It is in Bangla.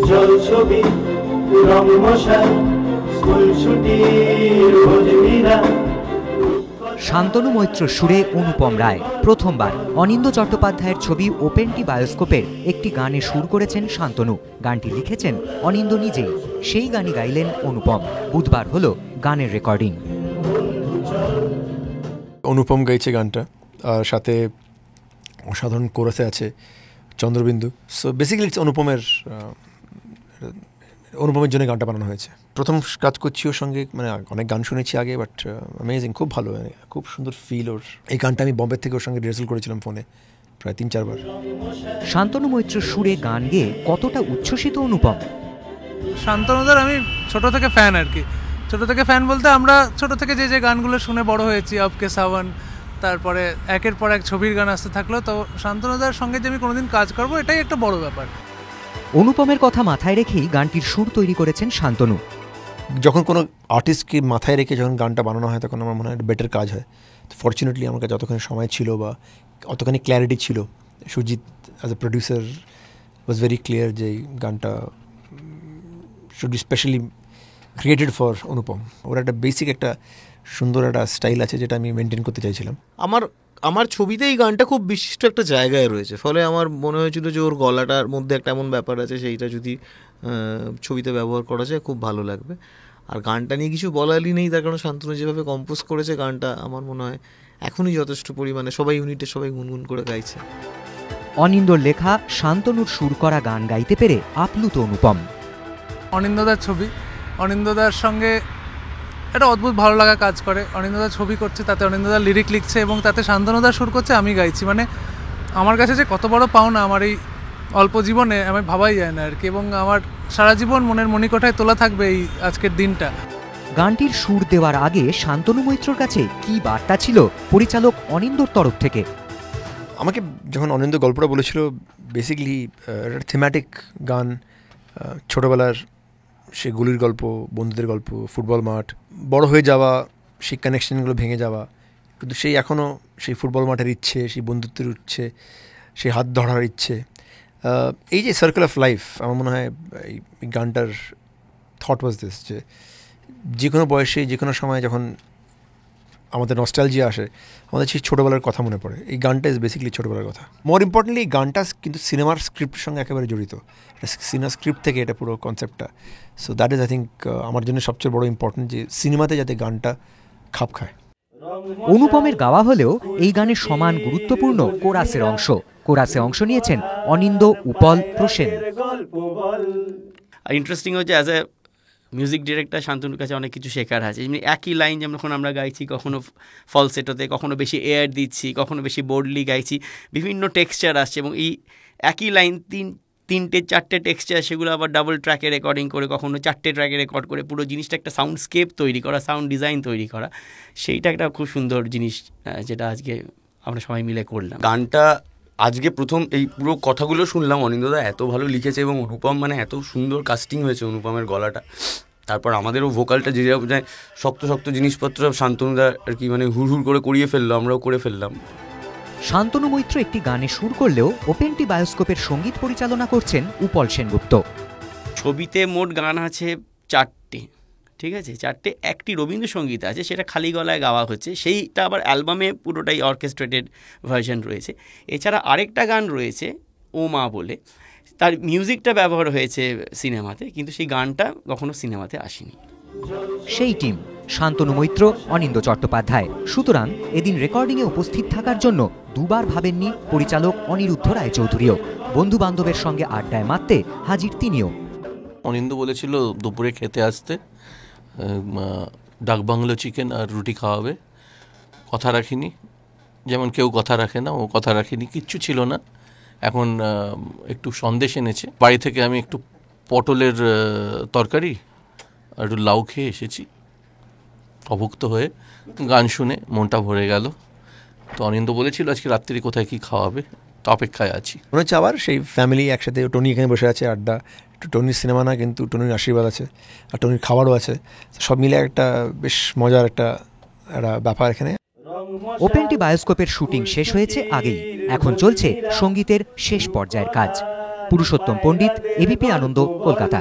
উজ্জ্বল ছবি রং মশাই স্কুল ছুটির ভোজমিরা। শান্তনু মৈত্র সুরে অনুপম রায় প্রথমবার অনিন্দ্য চট্টোপাধ্যায়ের ছবি ওপেনটি বায়োস্কোপের একটি গানে সুর করেছেন শান্তনু। গানটি লিখেছেন অনিন্দ্য নিজেই, সেই গানই গাইলেন অনুপম। বুধবার হলো গানের রেকর্ডিং। অনুপম গাইছে গানটা, আর সাথে অসাধারণ কোরাসে আছে চন্দ্রবিন্দু। সো বেসিক্যালি অনুপমের জন্য গানটা বানানো হয়েছে। প্রথম কাজ করছি ওর সঙ্গে, মানে অনেক গান শুনেছি আগে, বাট অ্যামেজিং, খুব ভালো, খুব সুন্দর ফিল ওর। এই গানটা আমি বম্বে থেকে ওর সঙ্গে রিহার্সাল করেছিলাম ফোনে প্রায় 3-4 বার। শান্তনু মৈত্র সুরে গান গেয়ে কতটা উচ্ছ্বসিত অনুপম? শান্তনুদার আমি ছোট থেকে ফ্যান আর কি। ছোট থেকে ফ্যান বলতে আমরা ছোট থেকে যে যে গানগুলো শুনে বড় হয়েছি, আপকে সাওয়ান, তারপরে একের পর এক ছবির গান আসতে থাকলো, তো শান্তনুদার সঙ্গে যে আমি কোনোদিন কাজ করবো এটাই একটা বড় ব্যাপার। অনুপমের কথা মাথায় রেখেই গানটির সুর তৈরি করেছেন শান্তনু। যখন কোনো আর্টিস্টকে মাথায় রেখে যখন গানটা বানানো হয় তখন আমার মনে হয় বেটার কাজ হয়। ফর্চুনেটলি আমার কাছে যতখানি সময় ছিল বা অতখানি ক্ল্যারিটি ছিল, Sujit as a producer was very clear যে গানটা should be specially created for Anupam. ওর একটা বেসিক একটা সুন্দর একটা স্টাইল আছে যেটা আমি মেনটেন করতে চাইছিলাম। আমার ছবিতে এই গানটা খুব বিশিষ্ট একটা জায়গায় রয়েছে, ফলে আমার মনে হয়েছিল যে ওর গলাটার মধ্যে একটা এমন ব্যাপার আছে, সেইটা যদি ছবিতে ব্যবহার করা যায় খুব ভালো লাগবে। আর গানটা নিয়ে কিছু বলারই নেই, তার কারণ শান্তনু যেভাবে কম্পোজ করেছে গানটা, আমার মনে হয় এখনই যথেষ্ট পরিমাণে সবাই ইউনিটে সবাই গুনগুন করে গাইছে। অনিন্দ্যর লেখা শান্তনুর সুর করা গান গাইতে পেরে আপ্লুত অনুপম। অনিন্দ্যদার ছবি, অনিন্দ্যদার সঙ্গে একটা অদ্ভুত ভালো লাগা কাজ করে। অনিন্দ্যদার ছবি করছে, তাতে অনিন্দ্যদার লিরিক লিখছে এবং তাতে শান্তনুদার সুর করছে, আমি গাইছি। মানে আমার কাছে যে কত বড় পাওনা আমার এই অল্প জীবনে আমি ভাবাই যায় না আর কি, এবং আমার সারা জীবন মনের মণিকোঠায় তোলা থাকবে এই আজকের দিনটা। গানটির সুর দেওয়ার আগে শান্তনু মৈত্রর কাছে কি বার্তা ছিল পরিচালক অনিন্দ্যর তরফ থেকে? আমাকে যখন অনিন্দ্য গল্পটা বলেছিল, বেসিক্যালি একটা থিম্যাটিক গান, ছোটোবেলার সে গুলির গল্প, বন্ধুদের গল্প, ফুটবল মাঠ, বড় হয়ে যাওয়া, সেই কানেকশনগুলো ভেঙে যাওয়া, কিন্তু সেই এখনও সেই ফুটবল মাঠের ইচ্ছে, সেই বন্ধুত্বের ইচ্ছে, সেই হাত ধরার ইচ্ছে, এই যে সার্কেল অফ লাইফ। আমার মনে হয় এই গানটার থট ওয়াজ দিস, যে কোনো বয়সে যে কোনো সময় যখন আমাদের নস্টালজিয়া আসে, আমাদের সেই ছোটোবেলার কথা মনে পড়ে। এই গানটা ইজ বেসিক্যালি ছোটোবেলার কথা। মোর ইম্পর্টেন্টলি এই গানটা কিন্তু সিনেমার স্ক্রিপ্টের সঙ্গে একেবারে জড়িত। সিনেমা স্ক্রিপ্ট থেকে এটা পুরো কনসেপ্টটা। So that is I think আমার জন্য সবচেয়ে বড় ইম্পর্টেন্ট, যে সিনেমাতে যাতে গানটা খাপ খায়। অনুপমের গাওয়া হলেও এই গানের সমান গুরুত্বপূর্ণ কোরাসের অংশ। কোরাসে অংশ নিয়েছেন অনিন্দ্য, উপল, প্রসেন। ইন্টারেস্টিং হচ্ছে, অ্যাজ এ মিউজিক ডিরেক্টর শান্তনুর কাছে অনেক কিছু শেখার আছে। যেমনি একই লাইন যখন আমরা গাইছি, কখনো ফলসেটোতে, কখনো বেশি এয়ার দিচ্ছি, কখনো বেশি বোল্ডলি গাইছি, বিভিন্ন টেক্সচার আসছে, এবং এই একই লাইন 3-4টে টেক্সচার, সেগুলো আবার ডাবল ট্র্যাকে রেকর্ডিং করে, কখনো 4টে ট্র্যাকে রেকর্ড করে পুরো জিনিসটা একটা সাউন্ডস্কেপ তৈরি করা, সাউন্ড ডিজাইন তৈরি করা, সেইটা একটা খুব সুন্দর জিনিস যেটা আজকে আমরা সবাই মিলে করলাম। গানটা আজকে প্রথম এই পুরো কথাগুলো শুনলাম, অনিন্দ্যদা এত ভালো লিখেছে এবং অনুপম মানে এত সুন্দর কাস্টিং হয়েছে অনুপমের গলাটা। তারপর আমাদেরও ভোকালটা যে যায় শক্ত শক্ত জিনিসপত্র শান্তনুদা আর কি মানে হুড় করে করিয়ে ফেললো, আমরাও করে ফেললাম। শান্তনু মৈত্র একটি গানে সুর করলেও ওপেনটি বায়োস্কোপের সঙ্গীত পরিচালনা করছেন উপল সেনগুপ্ত। ছবিতে মোট গান আছে 4টে, ঠিক আছে, 4টে। একটি রবীন্দ্রসঙ্গীত আছে, সেটা খালি গলায় গাওয়া হচ্ছে, সেইটা আবার অ্যালবামে পুরোটাই অর্কেস্ট্রেটেড ভার্সন রয়েছে। এছাড়া আরেকটা গান রয়েছে ও মা বলে, তার মিউজিকটা ব্যবহার হয়েছে সিনেমাতে, কিন্তু সেই গানটা কখনো সিনেমাতে আসেনি। সেই টিম শান্তনু মৈত্র, অনিন্দ্য চট্টোপাধ্যায়। সুতরাং এদিন রেকর্ডিংয়ে উপস্থিত থাকার জন্য দুবার ভাবেননি পরিচালক অনিরুদ্ধ রায়চৌধুরীও। বন্ধু বান্ধবের সঙ্গে আড্ডায় মারতে হাজির তিনিও। অনিন্দ্য বলেছিল দুপুরে খেতে আসতে, ডাকবাংলো চিকেন আর রুটি খাওয়াবে। কথা রাখিনি, যেমন কেউ কথা রাখে না, ও কথা রাখিনি, কিচ্ছু ছিল না। এখন একটু সন্দেশ এনেছে বাড়ি থেকে, আমি একটু পটলের তরকারি আর একটু লাউ খেয়ে এসেছি। অভুক্ত হয়ে গান শুনে মনটা ভরে গেল। তো অনিন্দ্য বলেছিল আজকে রাত্রি কোথায় কি খাওয়াবে, তো অপেক্ষায় আছি। মনে হচ্ছে আবার সেই ফ্যামিলি একসাথে, টনি এখানে বসে আছে আড্ডা, একটু টনির সিনেমা না কিন্তু টনির আশীর্বাদ আছে আর টনির খাবারও আছে, সব মিলে একটা বেশ মজার একটা ব্যাপার এখানে। ওপেনটি বায়োস্কোপের শুটিং শেষ হয়েছে আগেই, এখন চলছে সঙ্গীতের শেষ পর্যায়ের কাজ। পুরুষোত্তম পণ্ডিত, এবিপি আনন্দ, কলকাতা।